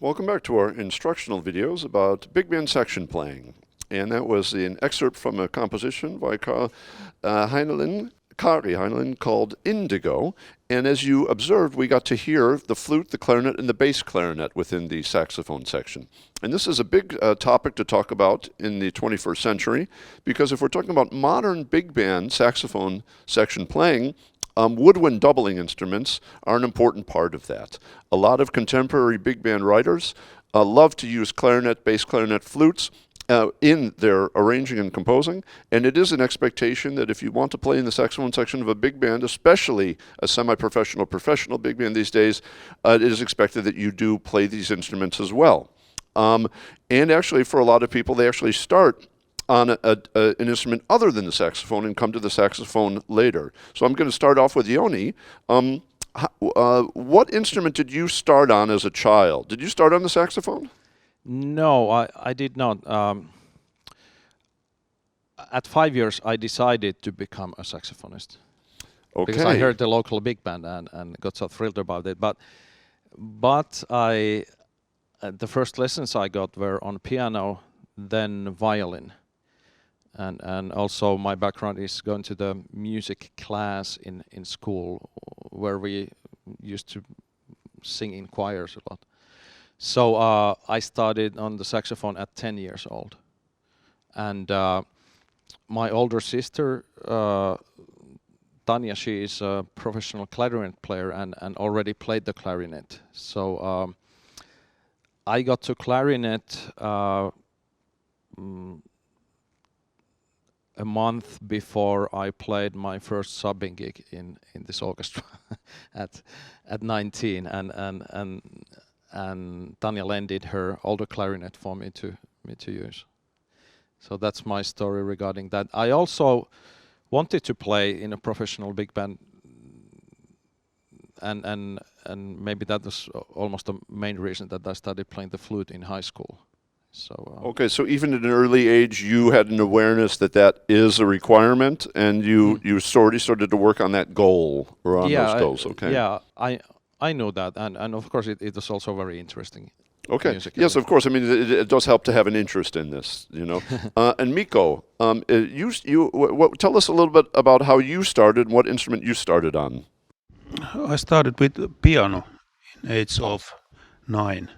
Welcome back to our instructional videos about big band section playing. And that was an excerpt from a composition by Kari Heinilä called Indigo. And as you observed, we got to hear the flute, the clarinet, and the bass clarinet within the saxophone section. And this is a big topic to talk about in the 21st century, because if we're talking about modern big band saxophone section playing, woodwind doubling instruments are an important part of that. A lot of contemporary big band writers love to use clarinet, bass clarinet, flutes in their arranging and composing, and it is an expectation that if you want to play in the saxophone section of a big band, especially a semi-professional, professional big band these days, it is expected that you do play these instruments as well. And actually, for a lot of people, they actually start on an instrument other than the saxophone and come to the saxophone later. So I'm going to start off with Joni. What instrument did you start on as a child? Did you start on the saxophone? No, I did not. At 5 years, I decided to become a saxophonist. Okay. Because I heard the local big band and got so thrilled about it. But the first lessons I got were on piano, then violin. And also my background is going to the music class in school, where we used to sing in choirs a lot. So I started on the saxophone at 10 years old. And my older sister, Tanya, she is a professional clarinet player and already played the clarinet. So I got to clarinet a month before I played my first subbing gig in this orchestra at 19, and Tanya lended her older clarinet for me to use. So that's my story regarding that. I also wanted to play in a professional big band, and maybe that was almost the main reason that I started playing the flute in high school. So okay, so even at an early age, you had an awareness that that is a requirement, and you already started to work on that goal, or on those goals. Okay. Yeah, I know that, and of course it was also very interesting. Okay. Yes, of course. I mean, it does help to have an interest in this, you know. And Mikko, tell us a little bit about how you started and what instrument you started on. I started with piano in age of 9,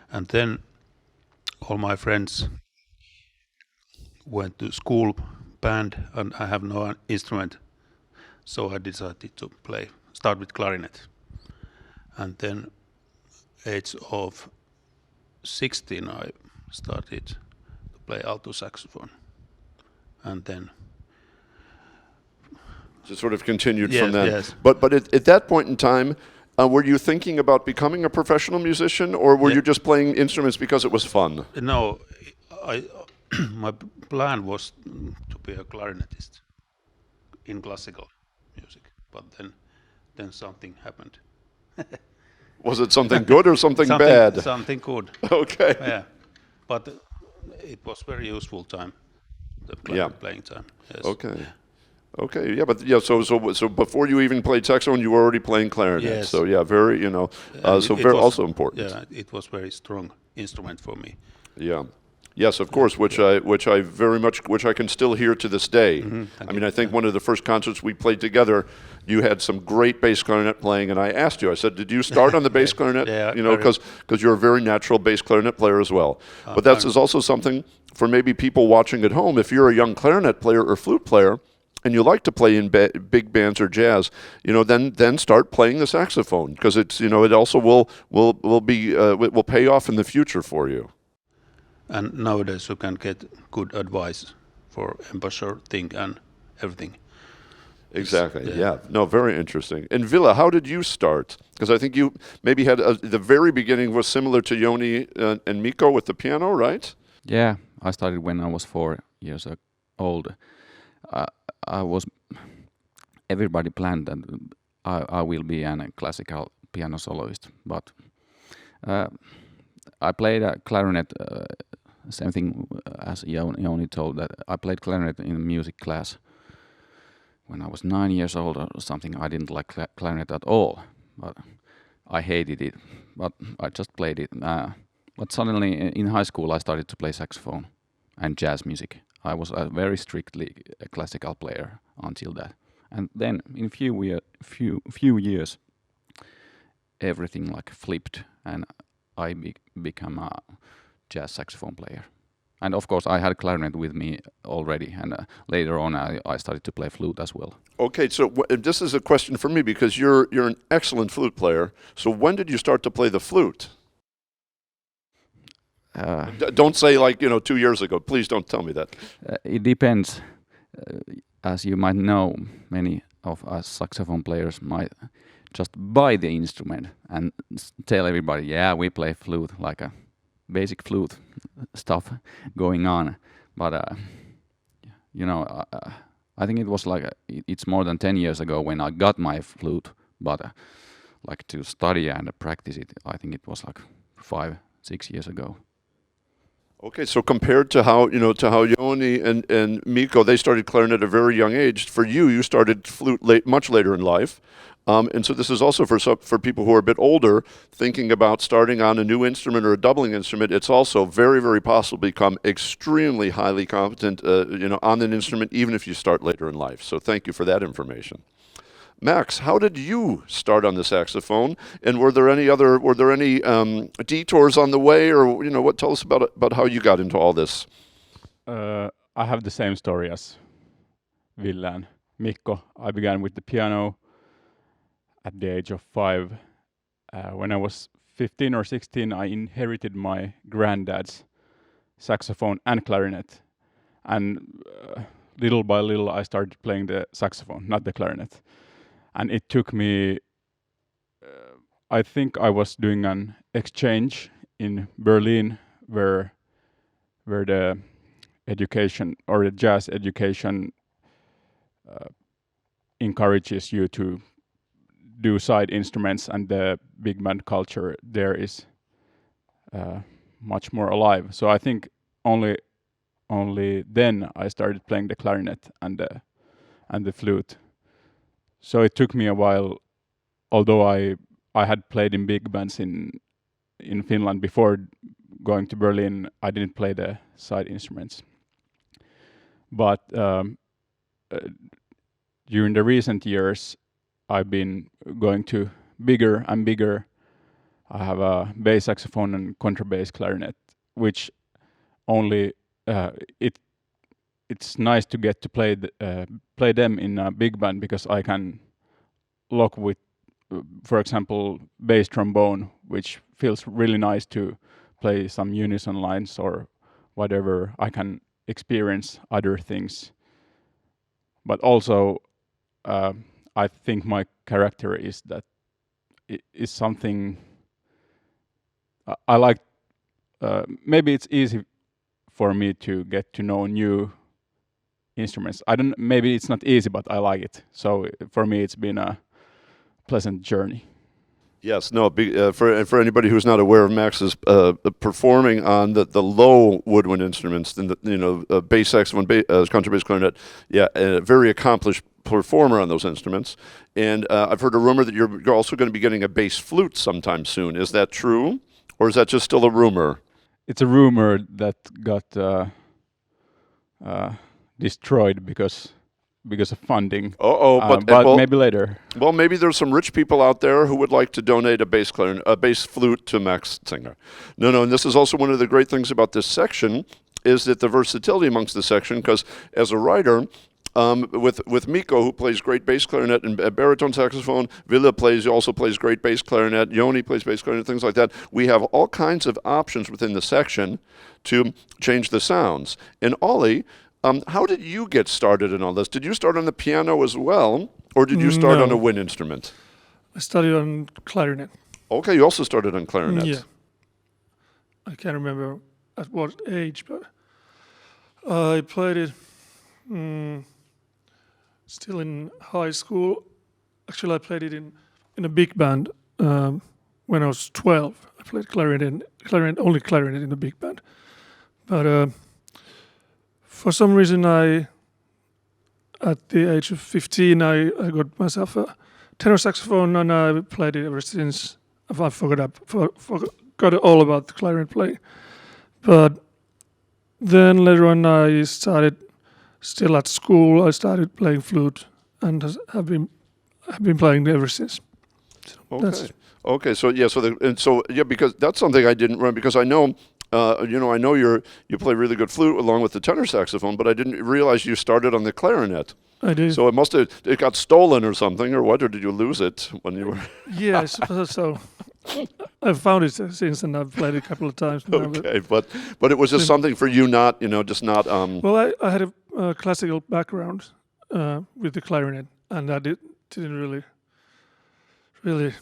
and then all my friends went to school band, and I have no instrument, so I decided to start with clarinet. And then age of 16 I started to play alto saxophone, and then just sort of continued from yes, that. yes. But at that point in time, were you thinking about becoming a professional musician, or were you just playing instruments because it was fun? No, my plan was to be a clarinetist in classical music, but then something happened. Was it something good or something bad? Something good. Okay. Yeah, but it was very useful time, the clarinet playing time. Yes. Okay. Okay, yeah, but yeah, so before you even played saxophone, you were already playing clarinet. Yes. So yeah, very, you know, so very also important. Yeah, it was very strong instrument for me. Yeah. Yes, of course, which I can still hear to this day. I mean, I think one of the first concerts we played together, you had some great bass clarinet playing, and I asked you, I said, did you start on the bass clarinet? Yeah, you know, because you're a very natural bass clarinet player as well. But that is also something for maybe people watching at home. If you're a young clarinet player or flute player, and you like to play in big bands or jazz, you know, then start playing the saxophone, because it's, you know, it also will pay off in the future for you. And nowadays you can get good advice for embouchure thing and everything. Exactly. Yeah. No, very interesting. And Ville, how did you start? Because I think you maybe had the very beginning was similar to Joni and Mikko with the piano, right? Yeah, I started when I was 4 years old. Everybody planned that I will be a classical piano soloist, but I played a clarinet, same thing as Joni told, that I played clarinet in music class when I was 9 years old or something. I didn't like clarinet at all, but I hated it, but I just played it. But suddenly in high school I started to play saxophone and jazz music. I was a very strictly a classical player until that, and then in few years, everything like flipped, and I become a jazz saxophone player. And of course, I had clarinet with me already, and later on, I started to play flute as well. Okay, so this is a question for me because you're an excellent flute player. So when did you start to play the flute? Don't say like 2 years ago. Please don't tell me that. It depends. As you might know, many of us saxophone players might just buy the instrument and tell everybody, "Yeah, we play flute," like a basic flute stuff going on. But I think it was like it's more than 10 years ago when I got my flute. But like to study and practice it, I think it was like 5-6 years ago. Okay, so compared to how Joni and Mikko, they started clarinet at a very young age. For you started flute much later in life. And so this is also for people who are a bit older, thinking about starting on a new instrument or a doubling instrument. It's also very, very possible to become extremely highly competent, on an instrument, even if you start later in life. So thank you for that information. Max, how did you start on the saxophone? And were there any detours on the way, or tell us about how you got into all this? I have the same story as Ville and Mikko. I began with the piano at the age of 5. When I was 15 or 16, I inherited my granddad's saxophone and clarinet. And little by little, I started playing the saxophone, not the clarinet. And it took me, I think I was doing an exchange in Berlin where the education or the jazz education encourages you to do side instruments, and the big band culture there is much more alive. So I think only then I started playing the clarinet and the flute. So it took me a while, although I had played in big bands in Finland before going to Berlin. I didn't play the side instruments. But during the recent years, I've been going to bigger and bigger. I have a bass saxophone and contrabass clarinet, which only it's nice to get to play them in a big band, because I can lock with, for example, bass trombone, which feels really nice to play some unison lines or whatever. I can experience other things. But also, I think my character is that it is something I like. Maybe it's easy for me to get to know new instruments. Maybe it's not easy, but I like it. So for me, it's been a pleasant journey. Yes, no. For anybody who's not aware of Max's performing on the low woodwind instruments, bass saxophone, contrabass, clarinet, a very accomplished performer on those instruments. And I've heard a rumor that you're also going to be getting a bass flute sometime soon. Is that true, or is that just still a rumor? It's a rumor that got destroyed because of funding. But maybe later. Well, maybe there's some rich people out there who would like to donate a bass flute to Max Singer. No, and this is also one of the great things about this section, is that the versatility amongst the section, because as a writer, with Mikko, who plays great bass clarinet and baritone saxophone, Ville also plays great bass clarinet, Joni plays bass clarinet, things like that. We have all kinds of options within the section to change the sounds. And Ollie, how did you get started in all this? Did you start on the piano as well, or did you start on a wind instrument? I studied on clarinet. Okay, you also started on clarinet. Yeah. I can't remember at what age, but I played it still in high school. Actually, I played it in a big band when I was 12. I played only clarinet in a big band. But for some reason, at the age of 15, I got myself a tenor saxophone, and I played it ever since. I forgot all about the clarinet playing. But then later on, I started, still at school, I started playing flute, and have been playing ever since. So Okay. Okay. So yeah. Because that's something I didn't remember, because I know. I know you play really good flute along with the tenor saxophone, but I didn't realize you started on the clarinet. I do. So it got stolen or something, or what? Or did you lose it when you were? Yeah, I suppose so. I've found it since, and I've played it a couple of times now. Okay, but it was just something for you, not just not. Well, I had a classical background with the clarinet, and that didn't really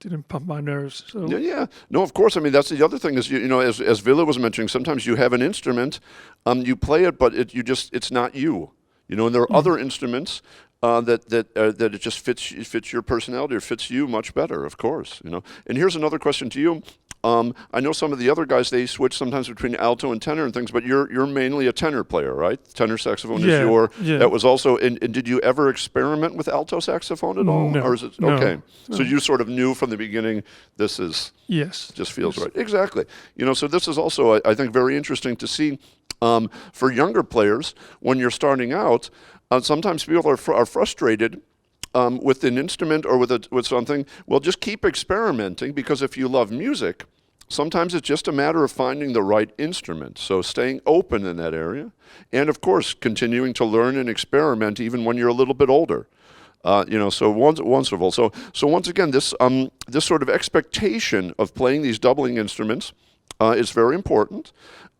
didn't pump my nerves. So Yeah. No, of course. I mean, that's the other thing is as Ville was mentioning, sometimes you have an instrument, you play it, but it's not you. And there are other instruments that it just fits your personality or fits you much better, of course. And here's another question to you. I know some of the other guys, they switch sometimes between alto and tenor and things, but you're mainly a tenor player, right? Tenor saxophone is your. Yeah. That was also. And did you ever experiment with alto saxophone at all? No. Or is it No. okay? No. So you sort of knew from the beginning this is. Yes. Just feels right. Exactly. So this is also, I think, very interesting to see for younger players when you're starting out. Sometimes people are frustrated with an instrument or with something. Well, just keep experimenting, because if you love music, sometimes it's just a matter of finding the right instrument. So staying open in that area, and of course continuing to learn and experiment even when you're a little bit older. So wonderful. So once again, this sort of expectation of playing these doubling instruments is very important.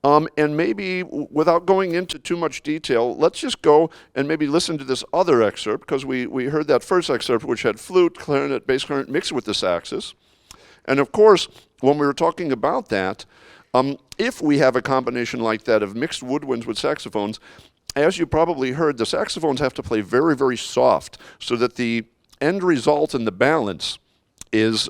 And maybe without going into too much detail, let's just go and maybe listen to this other excerpt, because we heard that first excerpt, which had flute, clarinet, bass clarinet mixed with the saxes. And of course, when we were talking about that, if we have a combination like that of mixed woodwinds with saxophones, as you probably heard, the saxophones have to play very, very soft so that the end result in the balance is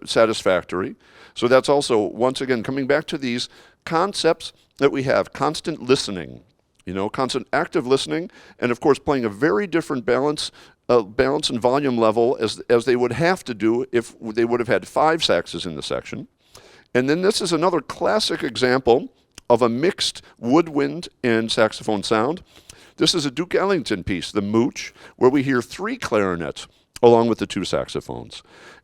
satisfactory. So that's also, once again, coming back to these concepts that we have: constant listening, constant active listening, and of course playing a very different balance and volume level as they would have to do if they would have had 5 saxes in the section. And then this is another classic example of a mixed woodwind and saxophone sound. This is a Duke Ellington piece, the Mooche, where we hear 3 clarinets along with the 2 saxophones.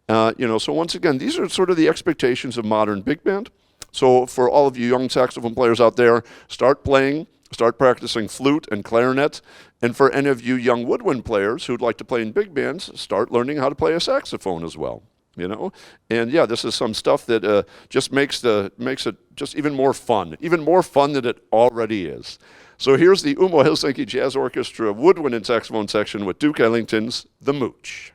So once again, these are sort of the expectations of modern big band. So for all of you young saxophone players out there, start practicing flute and clarinet. And for any of you young woodwind players who'd like to play in big bands, start learning how to play a saxophone as well. And yeah, this is some stuff that just makes it just even more fun than it already is. So here's the UMO Helsinki Jazz Orchestra woodwind and saxophone section with Duke Ellington's The Mooche.